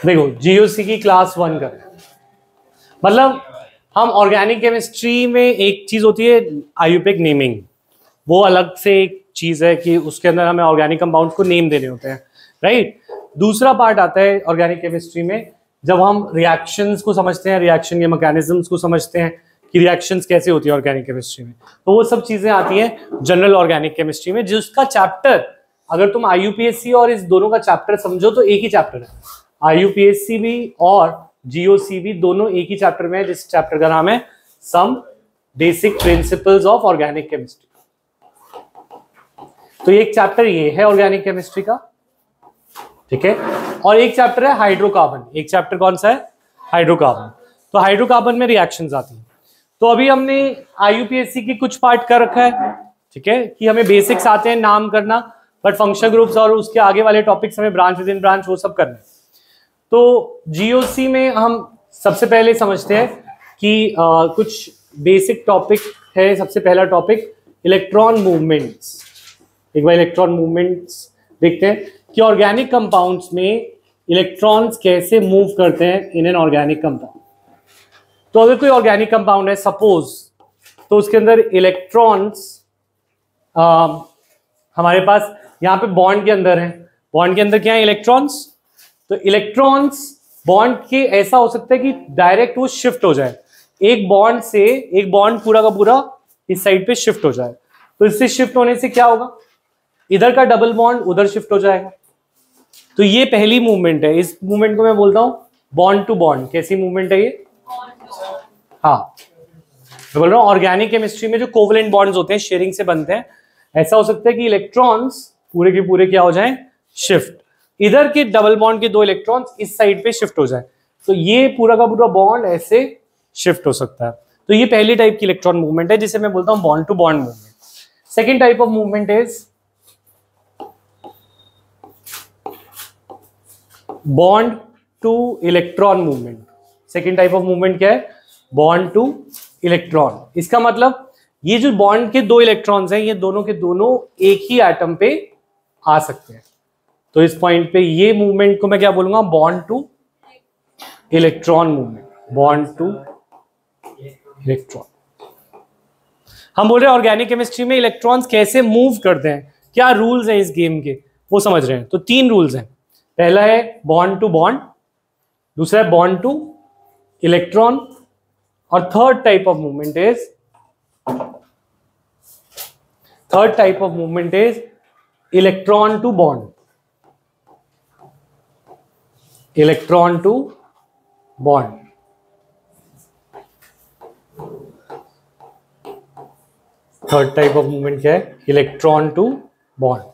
देखो जीओसी की क्लास 1 कर, मतलब हम ऑर्गेनिक केमिस्ट्री में एक चीज होती है आईयूपीएक नेमिंग, वो अलग से एक चीज है कि उसके अंदर हमें ऑर्गेनिक कंपाउंड्स को नेम देने होते हैं, राइट। दूसरा पार्ट आता है ऑर्गेनिक केमिस्ट्री में जब हम रिएक्शंस को समझते हैं, रिएक्शन के मैकेनिज्म्स को समझते हैं कि रिएक्शंस कैसे होती है ऑर्गेनिक केमिस्ट्री में, तो वो सब चीजें आती हैं जनरल ऑर्गेनिक केमिस्ट्री में, जिसका चैप्टर अगर तुम आईयूपीएससी और इस दोनों का चैप्टर समझो तो एक ही चैप्टर है। आईयूपीएससी भी और जीओसी भी दोनों एक ही चैप्टर में है, जिस चैप्टर का नाम है some basic principles of organic chemistry. तो एक चैप्टर ये है ऑर्गेनिक केमिस्ट्री का, ठीक है। और एक चैप्टर है हाइड्रोकार्बन, एक चैप्टर कौन सा है, हाइड्रोकार्बन। तो हाइड्रोकार्बन में रिएक्शंस आती हैं। तो अभी हमने आईयूपीएससी की कुछ पार्ट कर रखा है, ठीक है, कि हमें बेसिक्स आते हैं नाम करना, बट फंक्शनल ग्रुप्स और उसके आगे वाले टॉपिक्स हमें ब्रांच विद इन ब्रांच वो सब करना है। तो जीओसी में हम सबसे पहले समझते हैं कि कुछ बेसिक टॉपिक है। सबसे पहला टॉपिक इलेक्ट्रॉन मूवमेंट्स। एक बार इलेक्ट्रॉन मूवमेंट्स देखते हैं कि ऑर्गेनिक कंपाउंड्स में इलेक्ट्रॉन्स कैसे मूव करते हैं इन एन ऑर्गेनिक कंपाउंड। तो अगर कोई ऑर्गेनिक कंपाउंड है सपोज, तो उसके अंदर इलेक्ट्रॉन्स हमारे पास यहाँ पे बॉन्ड के अंदर है, बॉन्ड के अंदर क्या है, इलेक्ट्रॉन्स। तो इलेक्ट्रॉन्स बॉन्ड के ऐसा हो सकता है कि डायरेक्ट वो शिफ्ट हो जाए, एक बॉन्ड से एक बॉन्ड पूरा का पूरा इस साइड पे शिफ्ट हो जाए। तो इससे शिफ्ट होने से क्या होगा, इधर का डबल बॉन्ड उधर शिफ्ट हो जाएगा। तो ये पहली मूवमेंट है, इस मूवमेंट को मैं बोलता हूं बॉन्ड टू बॉन्ड। कैसी मूवमेंट है ये, हाँ मैं बोल रहा हूँ ऑर्गेनिक केमिस्ट्री में जो कोवलेंट बॉन्ड्स होते हैं शेयरिंग से बनते हैं, ऐसा हो सकता है कि इलेक्ट्रॉन्स पूरे के पूरे क्या हो जाएं, शिफ्ट, इधर के डबल बॉन्ड के दो इलेक्ट्रॉन्स इस साइड पे शिफ्ट हो जाए। तो ये पूरा का पूरा बॉन्ड ऐसे शिफ्ट हो सकता है। तो ये पहली टाइप की इलेक्ट्रॉन मूवमेंट है जिसे मैं बोलता हूं bond to bond movement. Second type of movement is bond to electron movement. Second type of movement क्या है, बॉन्ड टू इलेक्ट्रॉन। इसका मतलब ये जो बॉन्ड के दो इलेक्ट्रॉन्स हैं ये दोनों के दोनों एक ही एटम पे आ सकते हैं। तो इस पॉइंट पे ये मूवमेंट को मैं क्या बोलूंगा, bond to electron movement, bond to electron. हम बोल रहे हैं ऑर्गेनिक केमिस्ट्री में इलेक्ट्रॉन्स कैसे मूव करते हैं, क्या रूल्स हैं इस गेम के, वो समझ रहे हैं। तो तीन रूल्स हैं, पहला है बॉन्ड टू बॉन्ड, दूसरा है बॉन्ड टू इलेक्ट्रॉन, और third type of movement is electron to bond, electron to bond. Third type of movement क्या है, इलेक्ट्रॉन टू बॉन्ड।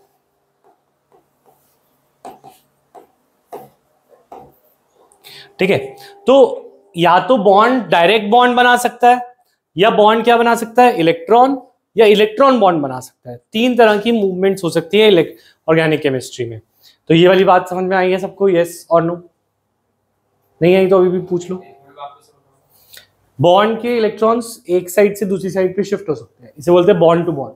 ठीक है, तो या तो बॉन्ड डायरेक्ट बॉन्ड बना सकता है, या बॉन्ड क्या बना सकता है, इलेक्ट्रॉन, या इलेक्ट्रॉन बॉन्ड बना सकता है। तीन तरह की मूवमेंट्स हो सकती है ऑर्गेनिक केमिस्ट्री में। तो ये वाली बात समझ में आई है सबको, यस और नो? नहीं आई तो अभी भी पूछ लो। बॉन्ड के इलेक्ट्रॉन्स एक साइड से दूसरी साइड पे शिफ्ट हो सकते हैं, इसे बोलते हैं बॉन्ड टू बॉन्ड।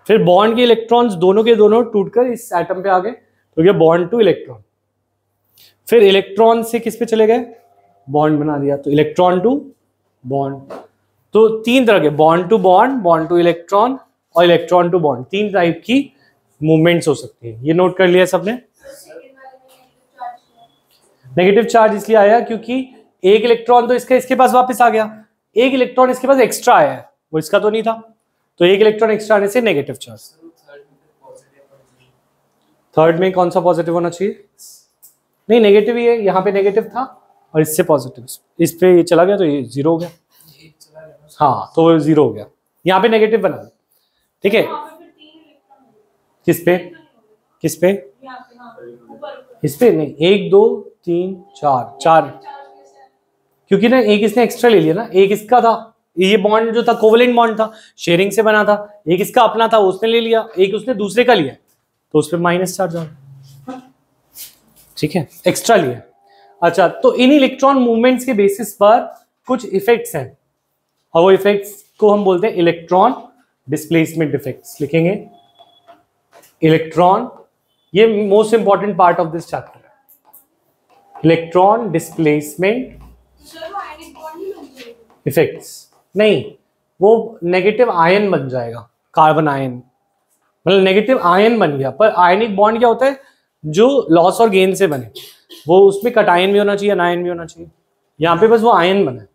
फिर बॉन्ड के इलेक्ट्रॉन्स दोनों के दोनों टूटकर इस एटम पे आ गए, तो ये बॉन्ड टू इलेक्ट्रॉन। फिर इलेक्ट्रॉन से किस पे चले गए, बॉन्ड बना दिया, तो इलेक्ट्रॉन टू बॉन्ड। तो तीन तरह के bond to bond, bond to electron और इलेक्ट्रॉन टू बॉन्ड, तीन टाइप की मूवमेंट्स हो सकती है। ये नोट कर लिया सबने? नेगेटिव चार्ज इसलिए आया क्योंकि एक इलेक्ट्रॉन तो इसके पास वापस आ गया, एक इलेक्ट्रॉन इसके पास एक्स्ट्रा आया है, वो इसका तो नहीं था, तो एक इलेक्ट्रॉन एक्स्ट्रा आने से नेगेटिव चार्ज। थर्ड में कौन सा पॉजिटिव होना चाहिए? नहीं नेगेटिव ही है, यहाँ पे नेगेटिव था और इससे पॉजिटिव, इस पे ये चला गया तो ये जीरो हो गया। हाँ तो जीरो हो गया, यहाँ पे नेगेटिव बना, ठीक है। किस पे, किस पे? इस पे नहीं, एक दो तीन चार, चार, क्योंकि ना एक इसने एक्स्ट्रा ले लिया ना, एक इसका था, ये बॉन्ड जो था कोवलेंट बॉन्ड था, शेयरिंग से बना था, एक इसका अपना था उसने ले लिया, एक उसने दूसरे का लिया, तो उस पर माइनस चार्ज आ गया, ठीक है, एक्स्ट्रा लिया। अच्छा, तो इन इलेक्ट्रॉन मूवमेंट्स के बेसिस पर कुछ इफेक्ट्स हैं और वो इफेक्ट्स को हम बोलते हैं इलेक्ट्रॉन डिस्प्लेसमेंट इफेक्ट्स लिखेंगे। इलेक्ट्रॉन, ये most important part of this chapter है, इलेक्ट्रॉन डिस्प्लेसमेंट इफेक्ट्स। नहीं, वो नेगेटिव आयन बन जाएगा, कार्बन आयन, मतलब नेगेटिव आयन बन गया। पर आयनिक बॉन्ड क्या होता है, जो लॉस और गेन से बने, वो उसमें कटायन भी होना चाहिए, अनायन भी होना चाहिए। यहाँ पे बस वो आयन बना है।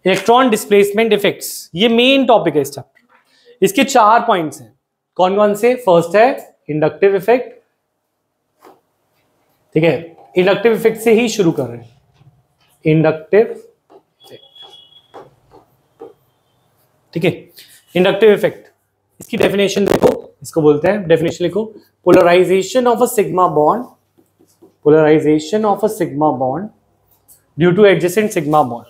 इलेक्ट्रॉन डिस्प्लेसमेंट इफेक्ट्स, ये मेन टॉपिक है इस चैप्टर। इसके 4 पॉइंट्स हैं। कौन कौन से? फर्स्ट है इंडक्टिव इफेक्ट, ठीक है, इंडक्टिव इफेक्ट से ही शुरू कर रहे हैं। इंडक्टिव इफेक्ट, ठीक है, इंडक्टिव इफेक्ट, इसकी डेफिनेशन देखो, इसको बोलते हैं, डेफिनेशन लिखो, polarization of a sigma bond, polarization of a sigma bond due to adjacent sigma bond,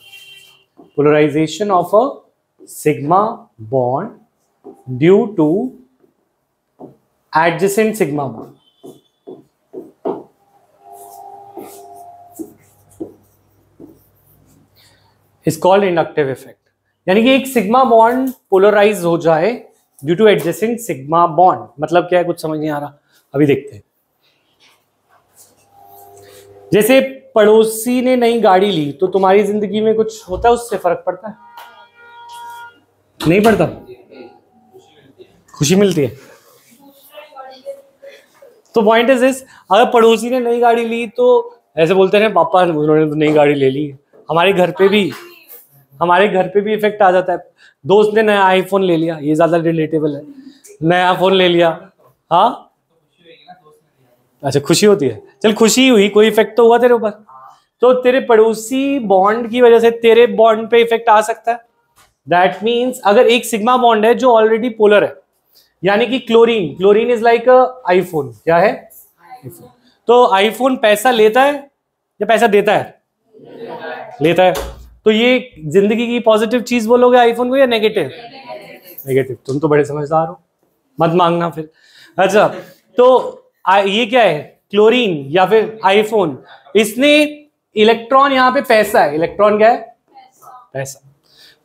polarization of a sigma bond due to adjacent sigma bond. Is called inductive effect, यानी कि एक sigma bond polarize हो जाए due to adjacent sigma bond. मतलब क्या है, कुछ समझ नहीं आ रहा, अभी देखते हैं। जैसे पड़ोसी ने नई गाड़ी ली, तो तुम्हारी जिंदगी में कुछ होता है, उससे फर्क पड़ता है? नहीं पड़ता, खुशी मिलती है। तो पॉइंट इज दिस, अगर पड़ोसी ने नई गाड़ी ली तो ऐसे बोलते हैं पापा उन्होंने तो नई गाड़ी ले ली। हमारे घर पे भी इफेक्ट आ जाता है। दोस्त ने नया आईफोन ले लिया, ये ज्यादा रिलेटेबल है, नया फोन ले लिया, हाँ अच्छा खुशी होती है, चल खुशी हुई, कोई इफेक्ट तो हुआ तेरे ऊपर। तो तेरे पड़ोसी बॉन्ड की वजह से तेरे बॉन्ड पे इफेक्ट आ सकता है। दैट मीन्स अगर एक सिग्मा बॉन्ड है जो ऑलरेडी पोलर है, यानी कि क्लोरीन इज लाइक आईफोन। क्या है? आईफोन। तो आईफोन पैसा लेता है या पैसा देता है? लेता है। तो ये जिंदगी की पॉजिटिव चीज बोलोगे आईफोन को या नेगेटिव? नेगेटिव। तुम तो बड़े समझदार हो, मत मांगना फिर। अच्छा, तो ये क्या है? क्लोरीन या फिर आईफोन, इसने इलेक्ट्रॉन, यहाँ पे पैसा है, इलेक्ट्रॉन क्या है? पैसा।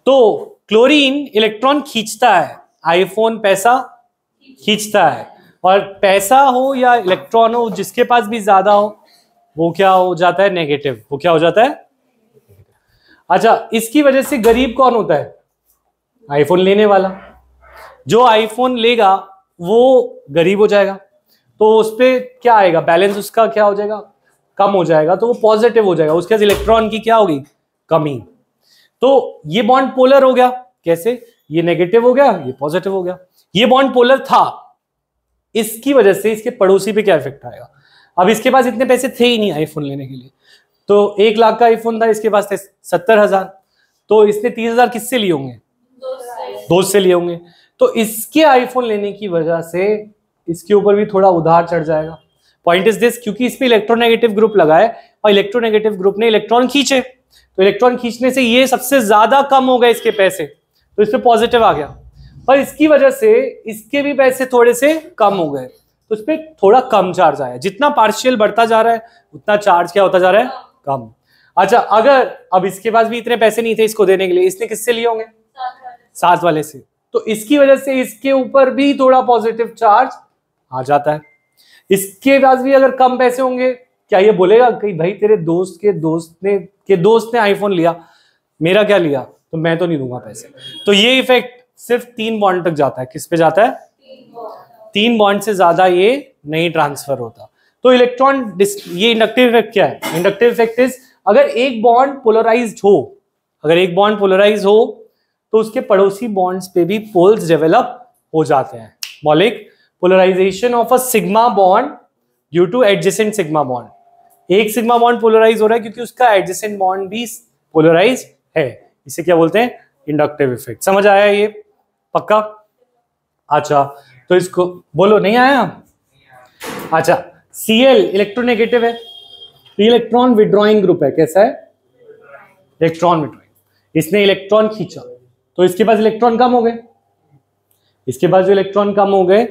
तो क्लोरीन इलेक्ट्रॉन खींचता है, आईफोन पैसा खींचता है। और पैसा हो या इलेक्ट्रॉन हो, जिसके पास भी ज्यादा हो वो क्या हो जाता है? नेगेटिव। वो क्या हो जाता है? अच्छा, इसकी वजह से गरीब कौन होता है? आईफोन लेने वाला। जो आईफोन लेगा वो गरीब हो जाएगा, तो उस पर क्या आएगा? बैलेंस उसका क्या हो जाएगा? कम हो जाएगा, तो वो पॉजिटिव हो जाएगा, उसके पास इलेक्ट्रॉन की क्या होगी? कमी। तो ये बॉन्ड पोलर हो गया। कैसे? ये नेगेटिव हो गया, ये पॉजिटिव हो गया। ये बॉन्ड पोलर था, इसकी वजह से इसके पड़ोसी पे क्या इफेक्ट आएगा? अब इसके पास इतने पैसे थे ही नहीं आईफोन लेने के लिए, तो 1 लाख का आईफोन था, इसके पास थे 70,000, तो इसने 30,000 किससे लिए होंगे? दोस्त से लिए होंगे। तो इसके आईफोन लेने की वजह से इसके ऊपर भी थोड़ा उधार चढ़ जाएगा। पॉइंट इज दिस, क्योंकि इस पे इलेक्ट्रोनेगेटिव ग्रुप लगा है और इलेक्ट्रोनेगेटिव ग्रुप ने इलेक्ट्रॉन खींचे, तो इलेक्ट्रॉन खींचने से ये सबसे ज्यादा कम हो गए इसके पैसे, तो इस पे पॉजिटिव आ गया। पर इसकी वजह से इसके भी पैसे थोड़े से कम हो गए, तो इस पे थोड़ा कम चार्ज आया। जितना पार्शियल बढ़ता जा रहा है उतना चार्ज क्या होता जा रहा है? कम। अच्छा, अगर अब इसके पास भी इतने पैसे नहीं थे इसको देने के लिए, इसने किससे लिए होंगे? साथ वाले से। तो इसकी वजह से इसके ऊपर भी थोड़ा पॉजिटिव चार्ज आ जाता है। इसके पास भी अगर कम पैसे होंगे, क्या ये बोलेगा कि भाई तेरे दोस्त के दोस्त ने आईफोन लिया, मेरा क्या लिया, तो मैं तो नहीं दूंगा पैसे। तो ये इफेक्ट सिर्फ 3 बॉन्ड तक जाता है। किस पे जाता है? 3 बॉन्ड से ज्यादा ये नहीं ट्रांसफर होता। तो इलेक्ट्रॉन ये इंडक्टिव इफेक्ट क्या है? इंडक्टिव इफेक्ट इज, अगर एक बॉन्ड पोलराइज्ड हो, तो उसके पड़ोसी बॉन्ड्स पे भी पोल्स डेवलप हो जाते हैं। मौलिक polarization of a sigma bond due to adjacent sigma bond. एक सिग्मा बॉन्ड पोलराइज हो रहा है क्योंकि उसका एडजेसेंट बॉन्ड भी पोलराइज है। इसे क्या बोलते हैं? Inductive effect. समझ आया ये? पक्का? अच्छा, तो इसको बोलो, नहीं आया? अच्छा, Cl इलेक्ट्रोनेगेटिव है, तो इलेक्ट्रॉन विड्रॉइंग ग्रुप है। कैसा है? Electron withdrawing. इसने इलेक्ट्रॉन खींचा, तो इसके पास इलेक्ट्रॉन कम हो गए। इसके पास जो इलेक्ट्रॉन कम हो गए,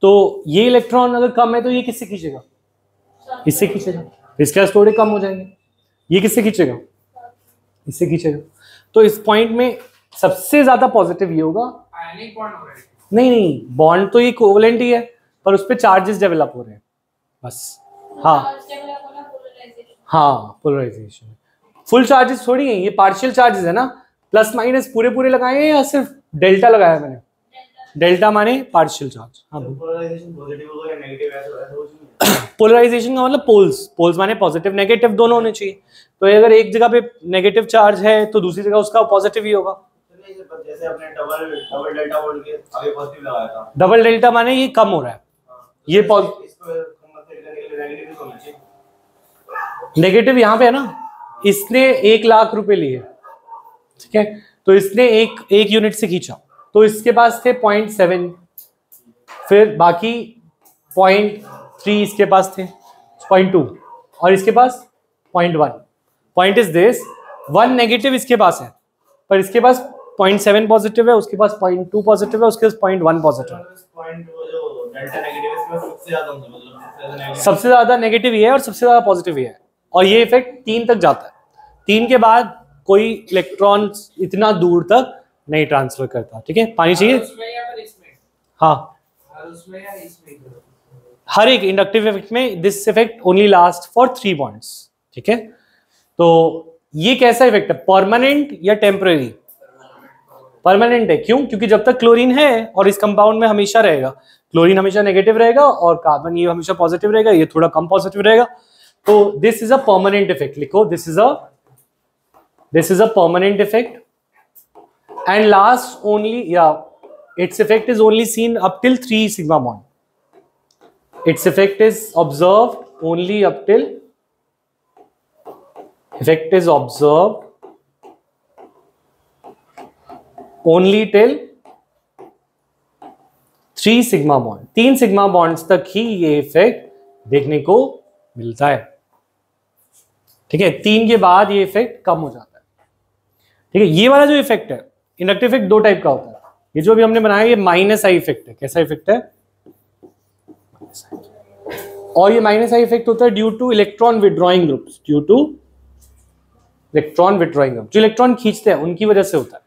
तो ये इलेक्ट्रॉन अगर कम है तो ये किससे खींचेगा? इससे खींचेगा। इसके पास थोड़े कम हो जाएंगे, ये किससे खींचेगा? इससे खींचेगा। तो इस पॉइंट में सबसे ज्यादा पॉजिटिव ये होगा आयनिक बॉन्ड हो रहा है। नहीं नहीं, बॉन्ड तो ये कोवेलेंट ही है, पर उस पर चार्जेस डेवलप हो रहे हैं बस। हाँ हाँ, पोलराइजेशन। फुल चार्जेस थोड़ी है, ये पार्शियल चार्जेस है ना, प्लस माइनस पूरे पूरे लगाए हैं या सिर्फ डेल्टा लगाया है मैंने? डेल्टा माने पार्शियल चार्ज। हाँ, पोलराइजेशन पॉजिटिव होगा या नेगेटिव, ऐसा कुछ नहीं है। पोलराइजेशन का मतलब पोल्स, पोल्स माने पॉजिटिव नेगेटिव दोनों होने चाहिए। तो अगर एक जगह पे नेगेटिव चार्ज है तो दूसरी जगह उसका पॉजिटिव ही होगा। जैसे आपने डबल डेल्टा बोल के आगे पॉजिटिव लगाया था, डबल डेल्टा माने ये कम हो रहा है, ये इसको मतलब करने के लिए नेगेटिव होना चाहिए। नेगेटिव यहाँ पे है ना, इसने 1 लाख रुपए लिए, ठीक है, तो इसने एक यूनिट से खींचा, तो इसके पास थे 0.7, फिर बाकी 0.3 इसके पास थे, 0.2, और इसके पास 0.1। पॉइंट इज दिस, 1 नेगेटिव इसके पास है, पर इसके पास 0.7 पॉजिटिव है, उसके पास 0.2 पॉजिटिव है, उसके पास 0.1 पॉजिटिव है। पॉइंट वो जो डेल्टा नेगेटिव है इसमें सबसे ज्यादा होगा, मतलब सबसे ज्यादा नेगेटिव ही है और सबसे ज्यादा पॉजिटिव ही है, और ये इफेक्ट 3 तक जाता है। 3 के बाद कोई इलेक्ट्रॉन इतना दूर तक नहीं ट्रांसफर करता, ठीक है। पानी चाहिए? हाँ, हर एक इंडक्टिव इफेक्ट में this effect only last for 3 bonds, ठीक है। तो ये कैसा इफेक्ट है, परमानेंट या टेम्पररी? परमानेंट है। क्यों? क्योंकि जब तक क्लोरीन है और इस कंपाउंड में हमेशा रहेगा, क्लोरीन हमेशा नेगेटिव रहेगा और कार्बन ये हमेशा पॉजिटिव रहेगा, ये थोड़ा कम पॉजिटिव रहेगा, तो this is a permanent effect. लिखो, this is a permanent effect and last only, या its effect is only seen up till 3 sigma bond. Its effect is observed only up till, effect is observed only till 3 sigma bond. 3 sigma bonds तक ही ये effect देखने को मिलता है, ठीक है। 3 के बाद ये इफेक्ट कम हो जाता है, ठीक है। ये वाला जो इफेक्ट है, इंडक्टिव इफेक्ट 2 टाइप का होता है। ये जो भी हमने बनाया ये माइनस आई इफेक्ट है। कैसा इफेक्ट है? और ये माइनस आई इफेक्ट होता है due two electron withdrawing groups, due two electron withdrawing group, जो इलेक्ट्रॉन खींचते हैं उनकी वजह से होता है।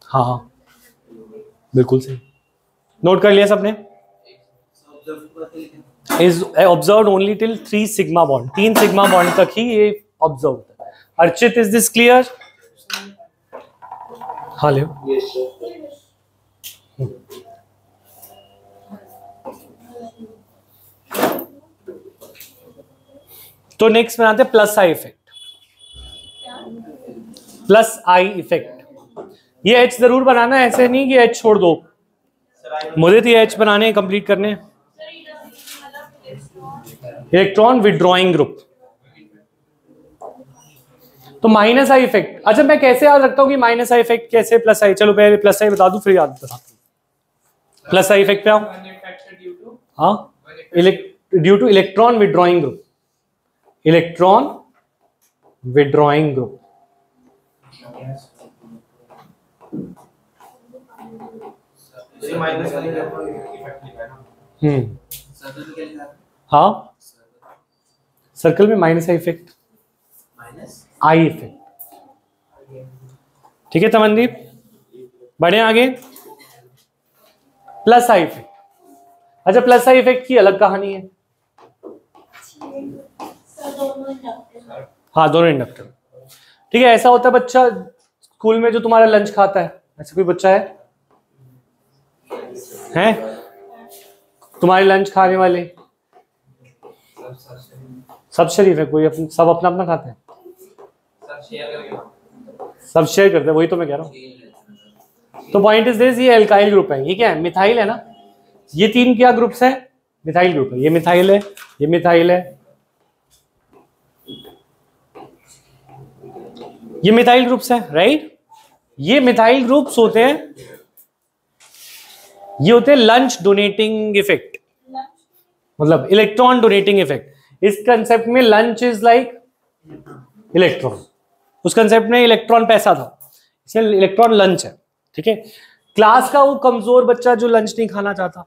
हाँ हाँ, बिल्कुल सही, नोट कर लिया सबने। Is observed only till 3 sigma bond, 3 sigma bond तक ही ये ऑब्जर्व होता है। Archit, is this clear? हाँ ले। तो नेक्स्ट बनाते हैं plus I effect. Plus I effect, ये एच जरूर बनाना है, ऐसे नहीं कि एच छोड़ दो, मुझे तो ये एच बनाने कंप्लीट करने। इलेक्ट्रॉन विड्रॉइंग ग्रुप, तो माइनस आई इफेक्ट। अच्छा, मैं कैसे याद रखता हूं कि माइनस आई इफेक्ट कैसे प्लस आई? चलो पहले प्लस आई बता दूं फिर याद बता दूं। प्लस आई इफेक्ट पे आओ। हाँ, due two electron withdrawing group, electron withdrawing group. हाँ, सर्कल में minus I effect, I effect, ठीक है तमनदीप। बढ़े आगे, प्लस आई इफेक्ट। अच्छा, प्लस आई इफेक्ट की अलग कहानी है। हाँ, दोनों इंडक्टर, ठीक है। ऐसा होता है बच्चा स्कूल में जो तुम्हारा लंच खाता है, ऐसा कोई बच्चा है तुम्हारे लंच खाने वाले? सब शरीफ है, कोई सब अपना अपना खाते हैं, सब शेयर करते हैं, वही तो मैं कह रहा हूँ। तो पॉइंट इज दिस, ये एल्काइल ग्रुप है, ये क्या है? मिथाइल है ना। ये 3 क्या ग्रुप्स है? मिथाइल ग्रुप है। ये मिथाइल है, ये मिथाइल है, ये मिथाइल ग्रुप्स है, राइट। ये मिथाइल ग्रुप्स होते हैं, ये होते हैं लंच डोनेटिंग इफेक्ट, मतलब इलेक्ट्रॉन डोनेटिंग इफेक्ट। इस कंसेप्ट में लंच इज लाइक इलेक्ट्रॉन, उस कंसेप्ट में इलेक्ट्रॉन पैसा था, इसलिए इलेक्ट्रॉन लंच है, ठीक है। क्लास का वो कमजोर बच्चा जो लंच नहीं खाना चाहता,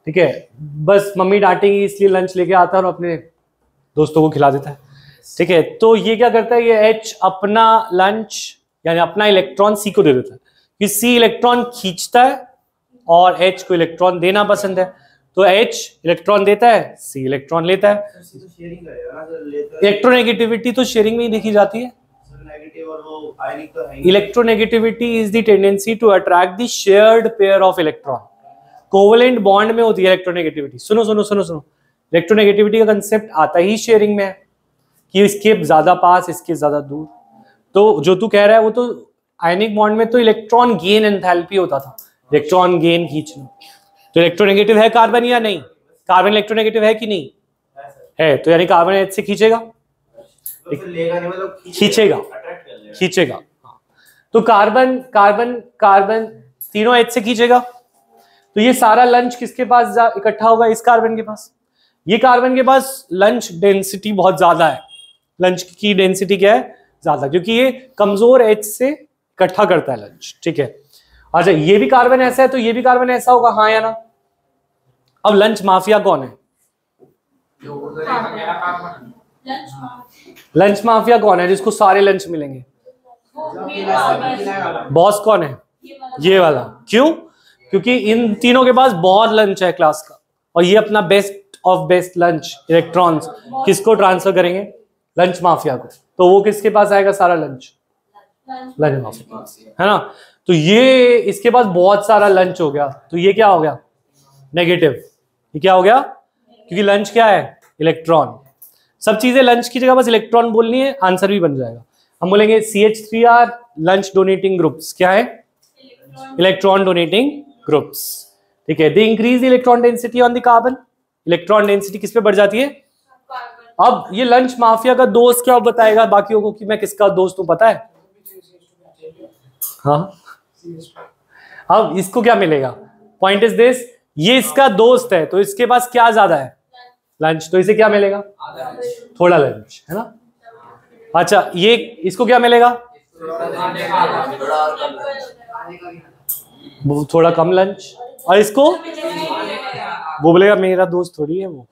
ठीक है, बस मम्मी डांटेंगी इसलिए लंच लेके आता है और अपने दोस्तों को खिला देता है, ठीक है। तो ये क्या करता है, ये एच अपना लंच यानी अपना इलेक्ट्रॉन सी को दे देता है, कि सी इलेक्ट्रॉन खींचता है और एच को इलेक्ट्रॉन देना पसंद है, तो एच इलेक्ट्रॉन देता है, सी इलेक्ट्रॉन लेता है। इलेक्ट्रोनेगेटिविटी तो शेयरिंग में ही देखी जाती है। Electronegativity is the tendency to attract the shared pair of electron. Covalent bond में होती है इलेक्ट्रोनेगेटिविटी। सुनो सुनो सुनो सुनो, इलेक्ट्रोनेगेटिविटी का कंसेप्ट आता ही शेयरिंग में है, कि इसके ज्यादा पास इसके ज्यादा दूर। तो जो तू कह रहा है वो तो आयनिक बॉन्ड में तो इलेक्ट्रॉन गेन एंथैल्पी होता था, इलेक्ट्रॉन गेन खींचना। तो इलेक्ट्रोनेगेटिव है कार्बन या नहीं? कार्बन इलेक्ट्रोनेगेटिव है कि नहीं है? तो यानी कार्बन एच से खींचेगा, खींचेगा, खींचेगा। तो कार्बन कार्बन कार्बन तीनों एच से खींचेगा, तो ये सारा लंच किसके पास इकट्ठा होगा? इस कार्बन के पास। ये कार्बन के पास लंच डेंसिटी बहुत ज्यादा है, लंच की डेंसिटी क्या है? ज्यादा, क्योंकि ये कमजोर एच से इकट्ठा करता है लंच। ठीक है, अच्छा ये भी कार्बन ऐसा है तो ये भी कार्बन ऐसा होगा, हाँ या ना? अब लंच माफिया कौन है? लंच माफिया कौन है जिसको सारे लंच मिलेंगे? बॉस कौन है? ये वाला। क्यों? क्योंकि इन तीनों के पास बहुत लंच है क्लास का, और ये अपना best of best lunch electrons किसको ट्रांसफर करेंगे? लंच माफिया को। तो वो किसके पास आएगा सारा लंच? लंच माफिया, है ना? तो ये इसके पास बहुत सारा लंच हो गया, तो ये क्या हो गया? नेगेटिव। ये क्या हो गया? क्योंकि लंच क्या है? इलेक्ट्रॉन। सब चीजें लंच की जगह बस इलेक्ट्रॉन बोलनी है, आंसर भी बन जाएगा। हम बोलेंगे CH3R लंच डोनेटिंग ग्रुप्स क्या है? Electron donating groups. ठीक है, they increase electron density on the carbon. Electron density किस पे बढ़ जाती है? अब ये लंच माफिया का दोस्त क्या बताएगा बाकियों को कि मैं किसका दोस्त हूं, पता है? हाँ, अब इसको क्या मिलेगा? पॉइंट इज दिस, ये इसका दोस्त है तो इसके पास क्या ज्यादा है? लंच। तो इसे क्या मिलेगा? थोड़ा लंच, है ना? अच्छा ये इसको क्या मिलेगा? थोड़ा कम लंच। और इसको वो बोलेगा मेरा दोस्त थोड़ी है वो।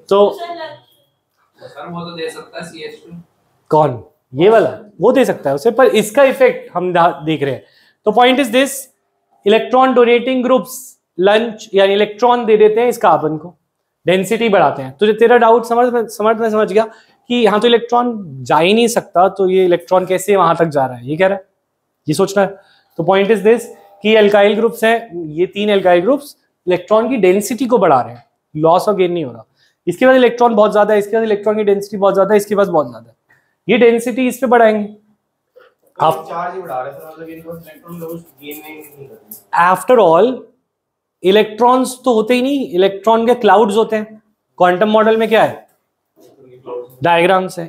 तो वो तो दे सकता है CH2। कौन? ये वाला वो दे सकता है उसे, पर इसका इफेक्ट हम देख रहे हैं। तो point is this, electron donating groups lunch यानी इलेक्ट्रॉन दे देते हैं इस कार्बन को, डेंसिटी बढ़ाते हैं। तो तेरा डाउट समझ गया कि यहाँ तो इलेक्ट्रॉन जा ही नहीं सकता, तो ये इलेक्ट्रॉन कैसे वहां तक जा रहा है, ये कह रहा है, ये सोचना है। तो पॉइंट इज दिस कि एल्काइल ग्रुप्स हैं, ये 3 एल्काइल ग्रुप्स इलेक्ट्रॉन की डेंसिटी को बढ़ा रहे हैं, लॉस और गेन नहीं हो रहा। इसके बाद इलेक्ट्रॉन बहुत ज्यादा है, इसके बाद इलेक्ट्रॉन की डेंसिटी बहुत ज्यादा है, इसके पास बहुत ज्यादा है, ये डेंसिटी इस पे बढ़ाएंगे। आप चार्ज ही बढ़ा रहे हैं, मतलब इनको इलेक्ट्रॉन लॉस गेन नहीं करते। आफ्टर ऑल इलेक्ट्रॉन्स तो होते ही नहीं, इलेक्ट्रॉन के क्लाउड्स होते हैं। क्वांटम मॉडल में क्या है? डायग्राम्स है,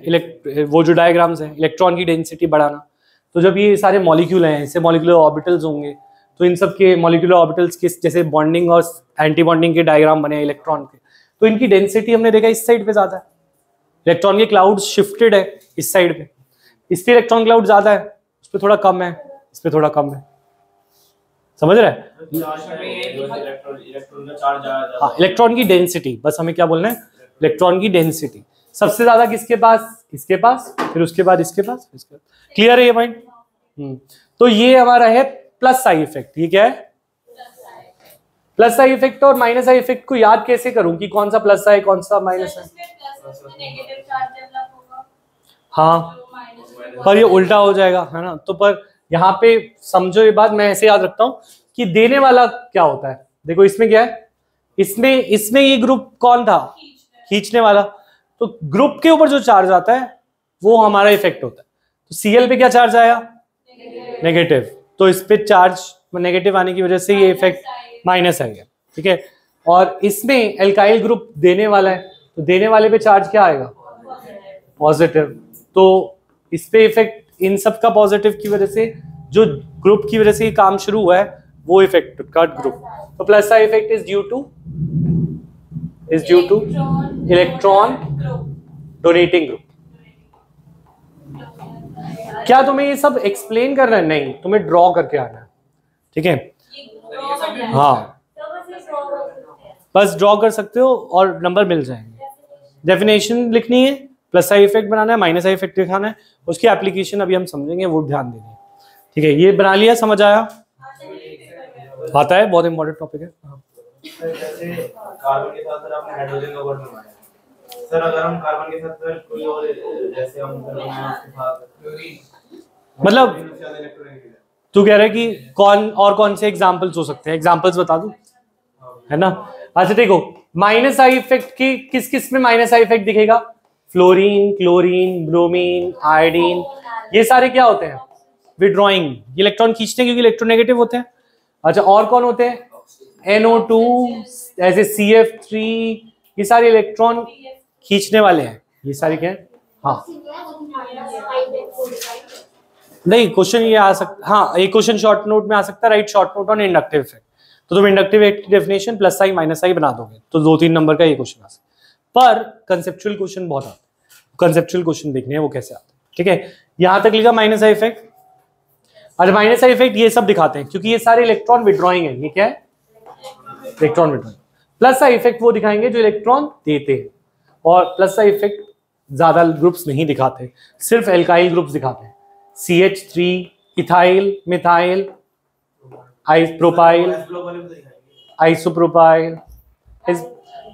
वो जो डायग्राम्स है इलेक्ट्रॉन की डेंसिटी बढ़ाना। तो जब ये सारे मॉलिक्यूल हैं, इससे मॉलिक्यूलर ऑर्बिटल्स होंगे, तो इन सब के मॉलिक्यूलर ऑर्बिटल्स के जैसे बॉन्डिंग और एंटी बॉन्डिंग के डायग्राम बने इलेक्ट्रॉन के, तो इनकी डेंसिटी हमने देखा इस साइड पे ज्यादा है। इलेक्ट्रॉन के क्लाउड शिफ्टेड है इस साइड पे, इस पे इलेक्ट्रॉन क्लाउड ज्यादा है, उस पर थोड़ा कम है, इस पे थोड़ा कम है। समझ रहे हैं? हाँ, इलेक्ट्रॉन की डेंसिटी, बस हमें क्या बोलना है? इलेक्ट्रॉन की डेंसिटी सबसे ज्यादा किसके पास? इसके पास, फिर उसके बाद इसके पास, इसके बाद। क्लियर है ये पॉइंट? तो ये हमारा है प्लस आई इफेक्ट। ये क्या है? Plus I effect. और माइनस आई इफेक्ट को याद कैसे करूं कि कौन सा प्लस है कौन सा माइनस है? हाँ, पर ये उल्टा हो जाएगा, है ना? तो पर यहाँ पे समझो ये बात, मैं ऐसे याद रखता हूँ कि देने वाला क्या होता है। देखो इसमें क्या है, इसमें ये ग्रुप कौन था? खींचने वाला। तो ग्रुप के ऊपर जो चार्ज आता है वो हमारा इफेक्ट होता है। तो Cl पे क्या चार्ज आया? नेगेटिव। तो इस पे चार्ज नेगेटिव आने की वजह से ये इफेक्ट माइनस आ गया। ठीक है, और इसमें एल्काइल ग्रुप देने वाला है, तो देने वाले पे चार्ज क्या आएगा? पॉजिटिव। तो इस पे इफेक्ट इन सब का पॉजिटिव की वजह से, जो ग्रुप की वजह से ये काम शुरू हुआ है वो इफेक्ट कट ग्रुप। तो plus I effect is due two electron donating group. क्या तुम्हें ये सब एक्सप्लेन करना है? नहीं, तुम्हें ड्रॉ करके आना है। ठीक है, हाँ, बस ड्रॉ कर सकते हो और नंबर मिल जाएंगे। डेफिनेशन लिखनी है, प्लस साई इफेक्ट बनाना है, माइनस साई इफेक्ट दिखाना है, उसकी एप्लीकेशन अभी हम समझेंगे, वो ध्यान देंगे। ठीक है, ये बना लिया, समझ आया? आता है, बहुत इंपॉर्टेंट टॉपिक है। जैसे कार्बन के साथ सर आपने हाइड्रोजन का बॉन्ड बनाया सर, अगर हम कार्बन के साथ सर कोई और जैसे हम उसके साथ मतलब तू कह रहा है कि कौन से एग्जांपल्स हो सकते हैं, एग्जांपल्स बता दूं, है ना? अच्छा देखो, माइनस आई इफेक्ट की किस किस में माइनस आई इफेक्ट दिखेगा? फ्लोरीन, क्लोरीन, ब्रोमीन, आयोडीन, ये सारे क्या होते हैं? विड्रॉइंग, इलेक्ट्रॉन खींचते हैं क्योंकि इलेक्ट्रोनेगेटिव होते हैं। अच्छा, और कौन होते हैं? NO2, ऐसे CF3, ये सारे इलेक्ट्रॉन खींचने वाले हैं, ये सारे क्या है? हाँ नहीं, क्वेश्चन ये आ सकता, हाँ एक क्वेश्चन शॉर्ट नोट में आ सकता है, write short note on inductive effect, तो तुम इंडक्टिव इफेक्ट की definition plus sign minus sign बना दोगे, तो 2-3 नंबर का ये क्वेश्चन आ सकता है। पर कंसेप्चुअल क्वेश्चन बहुत आते हैं, कंसेप्चुअल क्वेश्चन देखने हैं वो कैसे आते हैं। ठीक है, यहां तक लिखा माइनस आई इफेक्ट। अच्छा, माइनस आई इफेक्ट ये सब दिखाते हैं क्योंकि ये सारे इलेक्ट्रॉन विड्रॉइंग है, ये क्या है? Electron withdrawing. Plus I effect वो दिखाएंगे जो इलेक्ट्रॉन देते हैं, और प्लस आई इफेक्ट ज्यादा ग्रुप्स नहीं दिखाते, सिर्फ एल्काइल ग्रुप्स दिखाते हैं, CH3, ethyl, methyl, propyl, isopropyl.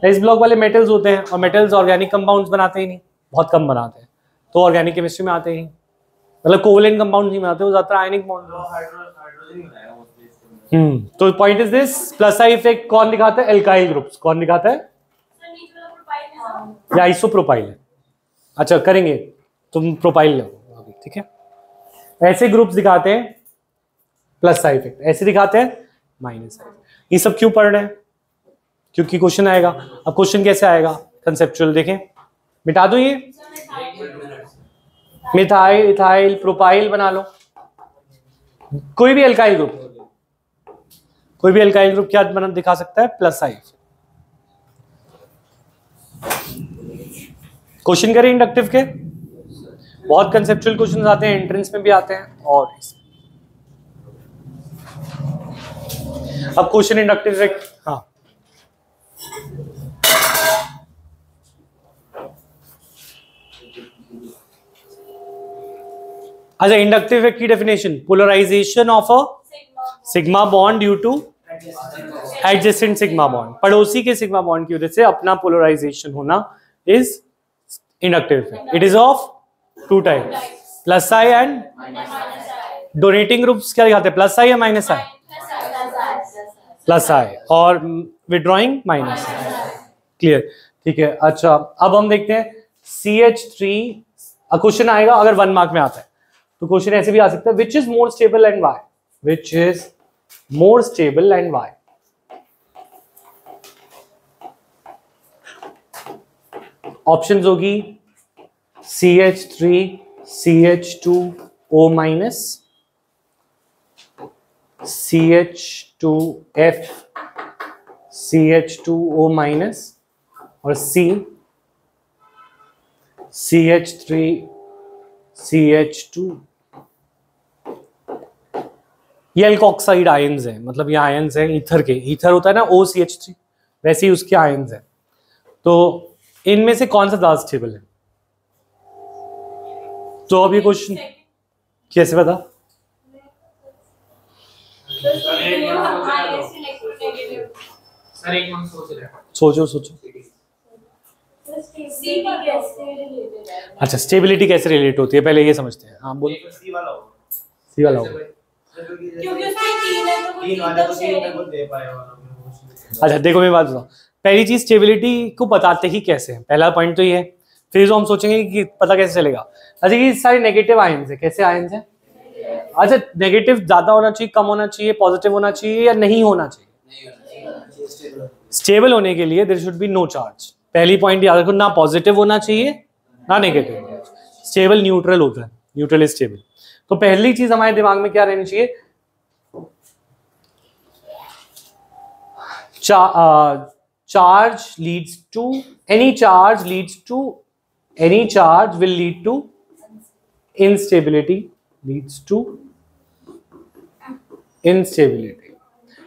इस ब्लॉक वाले मेटल्स होते हैं, और मेटल्स ऑर्गेनिक कंपाउंड्स बनाते ही नहीं, बहुत कम बनाते हैं, तो ऑर्गेनिक केमिस्ट्री में आते ही, मतलब कोवलेंट कंपाउंड नहीं बनाते, वो ज्यादातर आयनिक बॉन्ड। तो point is this, plus I effect कौन दिखाता है? Alkyl groups. कौन दिखाता है? या आइसोप्रोपाइल है। अच्छा करेंगे, तुम प्रोपाइल लो अभी, ठीक है? ऐसे ग्रुप्स दिखाते हैं प्लस साइड इफेक्ट, ऐसे दिखाते हैं माइनस साइड। ये सब क्यों पढ़ रहे हैं? क्योंकि क्वेश्चन आएगा। अब क्वेश्चन कैसे आएगा? कंसेप्चुअल। देखें, मिटा दो ये, मिथाइल, इथाइल, प्रोपाइल बना लो। कोई भी एल्काइल ग्रुप, कोई भी एल्काइल ग्रुप क्या बना दिखा सकता है? Plus side. क्वेश्चन करें इंडक्टिव के, बहुत कंसेप्चुअल क्वेश्चन आते हैं, एंट्रेंस में भी आते हैं। और अब क्वेश्चन इंडक्टिव इफेक्ट, हाँ अच्छा, इंडक्टिव इफेक्ट की definition, polarization of a sigma bond due to adjacent sigma bond, पड़ोसी के सिग्मा बॉन्ड की वजह से अपना पोलराइजेशन होना is inductive effect. It is of 2 types, plus I and donating groups क्या दिखाते हैं? प्लस आई या माइनस आई? प्लस आई, और विड्रॉइंग माइनस आई। क्लियर? ठीक है। अच्छा, अब हम देखते हैं CH3। क्वेश्चन आएगा अगर 1 मार्क में आता है तो क्वेश्चन ऐसे भी आ सकता है, which is more stable and why? Which is more stable and why? Options होगी CH3, CH2O minus, CH2F, CH2O minus, और C CH3, CH2। ये एल्कोक्साइड आयंस है, मतलब ये आयंस है ईथर के। ईथर होता है ना OCH3, वैसे ही उसके आयंस है। तो इनमें से कौन सा ज्यादा स्टेबल है? तो अब ये क्वेश्चन कैसे पता? सोचो सोचो। अच्छा, स्टेबिलिटी कैसे रिलेट होती है पहले ये समझते हैं। हाँ बोलो। सी वाला होगा। अच्छा देखो, मैं बात बताऊं, पहली चीज स्टेबिलिटी को बताते ही कैसे हैं, पहला पॉइंट तो ये है। फिर जो हम सोचेंगे कि पता कैसे चलेगा। अच्छा, ये सारे नेगेटिव आयंस है, कैसे आयंस है? अच्छा, नेगेटिव ज्यादा होना चाहिए, कम होना चाहिए, पॉजिटिव होना चाहिए या नहीं होना चाहिए? स्टेबल होने के लिए there should be no charge. पहली पॉइंट याद रखो, ना पॉजिटिव होना चाहिए ना नेगेटिव। स्टेबल न्यूट्रल होता है, न्यूट्रल इज स्टेबल। तो पहली चीज हमारे दिमाग में क्या रहनी चाहिए? Charge leads to any charge leads to any charge will lead to instability, leads to instability.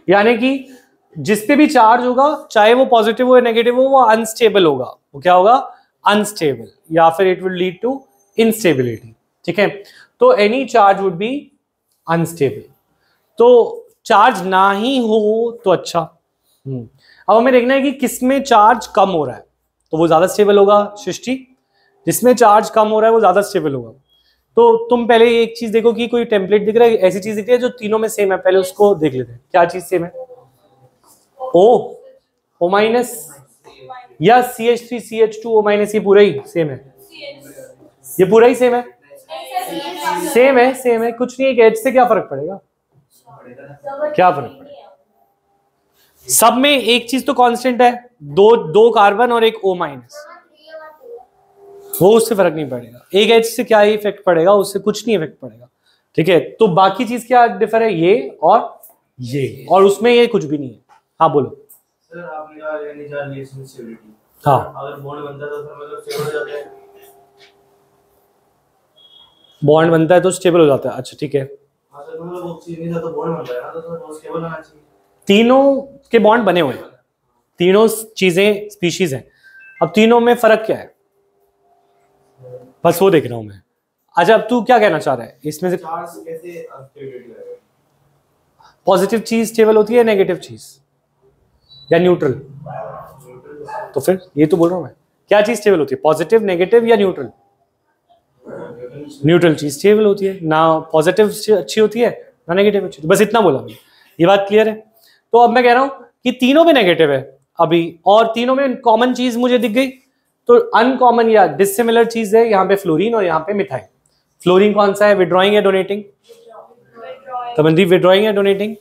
यानी कि जिस पे भी चार्ज होगा, चाहे वो पॉजिटिव हो या नेगेटिव हो, वो अनस्टेबल होगा। वो क्या होगा? अनस्टेबल या फिर it will lead to instability. ठीक है, तो any charge would be unstable. तो चार्ज ना ही हो तो अच्छा। अब हमें देखना है कि किसमें चार्ज कम हो रहा है, तो वो ज्यादा स्टेबल होगा सृष्टि। जिसमें चार्ज कम हो रहा है वो ज्यादा स्टेबल होगा। तो तुम पहले एक चीज देखो कि कोई टेम्पलेट दिख रहा है, ऐसी चीज दिख रही है जो तीनों में सेम है, पहले उसको देख लेते हैं। क्या चीज सेम है? O माइनस या CH3 CH2 O माइनस, ये पूरा ही सेम है, ये पूरा ही सेम है, सेम है, सेम है। कुछ नहीं, एक एच से क्या फर्क पड़ेगा, क्या फर्क पड़ेगा? सब में एक चीज तो कांस्टेंट है, दो कार्बन और एक O माइनस, वो उससे फर्क नहीं पड़ेगा। एक एच से क्या ही इफेक्ट पड़ेगा, उससे कुछ नहीं इफेक्ट पड़ेगा। ठीक है, तो बाकी चीज क्या डिफर है, ये, और उसमें ये कुछ भी नहीं है। हाँ बोलो सर। आपने कहा यानी चार रिएक्शन स्टेबिलिटी, हाँ, अगर बॉन्ड बनता है तो सर मतलब स्टेबल हो जाता है। बॉन्ड बनता है तो स्टेबल हो जाता है। अच्छा ठीक है, हाँ सर, मतलब वो चीज नहीं था तो बॉन्ड बनता है ना, तो वो स्टेबल होना चाहिए। तीनों के बॉन्ड बने हुए हैं, तीनों चीजें स्पीशीज हैं। अब तीनों में फर्क क्या है, बस वो देख रहा हूं मैं। अच्छा, अब तू क्या कहना चाह रहा है इसमें से? चार्ज कैसे स्टेबिलिटी आएगा? पॉजिटिव चीज स्टेबल होती है, नेगेटिव चीज या न्यूट्रल? तो फिर ये तो बोल रहा हूं मैं, क्या चीज स्टेबल होती है, पॉजिटिव, नेगेटिव या न्यूट्रल? न्यूट्रल चीज स्टेबल होती है ना, पॉजिटिव अच्छी होती है ना नेगेटिव अच्छी होती है। बस इतना बोला मैंने, ये बात क्लियर है। तो अब मैं कह रहा हूं कि तीनों में नेगेटिव है अभी, और तीनों में कॉमन चीज मुझे दिख गई। तो अनकॉमन या डिसिमिलर चीज है यहाँ पे फ्लोरीन और यहाँ पे मिथाइल। फ्लोरीन कौन सा है, विड्रॉइंग या डोनेटिंग? तमनदीप, विड्रॉइंग या डोनेटिंग?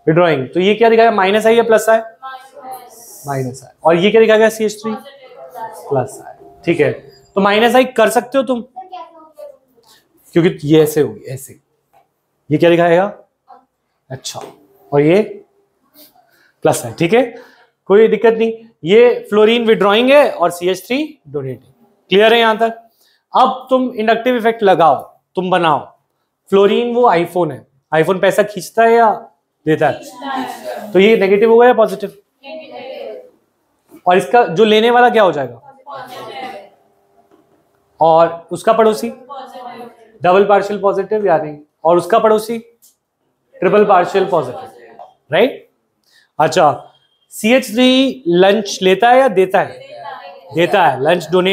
विड्रॉइंग। तो ये क्या दिखाएगा, माइनस आई या प्लस आई? माइनस आई। और ये क्या दिखाएगा, CH3 प्लस आई। ठीक है, तो माइनस आई कर सकते हो तुम, क्योंकि ये ऐसे होगी, ऐसे। ये क्या दिखाएगा, अच्छा, और ये प्लस है। ठीक है, कोई दिक्कत नहीं। ये फ्लोरीन विड्रॉइंग है और CH3 डोनेटिंग। क्लियर है यहां तक? अब तुम इंडक्टिव इफेक्ट लगाओ, तुम बनाओ। फ्लोरीन वो आईफोन है, आईफोन पैसा खींचता है या देता है? तो ये नेगेटिव होगा या पॉजिटिव? और इसका जो लेने वाला क्या हो जाएगा, और उसका पड़ोसी डबल पार्शियल पॉजिटिव या नहीं, और उसका पड़ोसी ट्रिपल पार्शियल पॉजिटिव, राइट? अच्छा, CH3 लंच लेता है या देता है? देता है। Lunch donate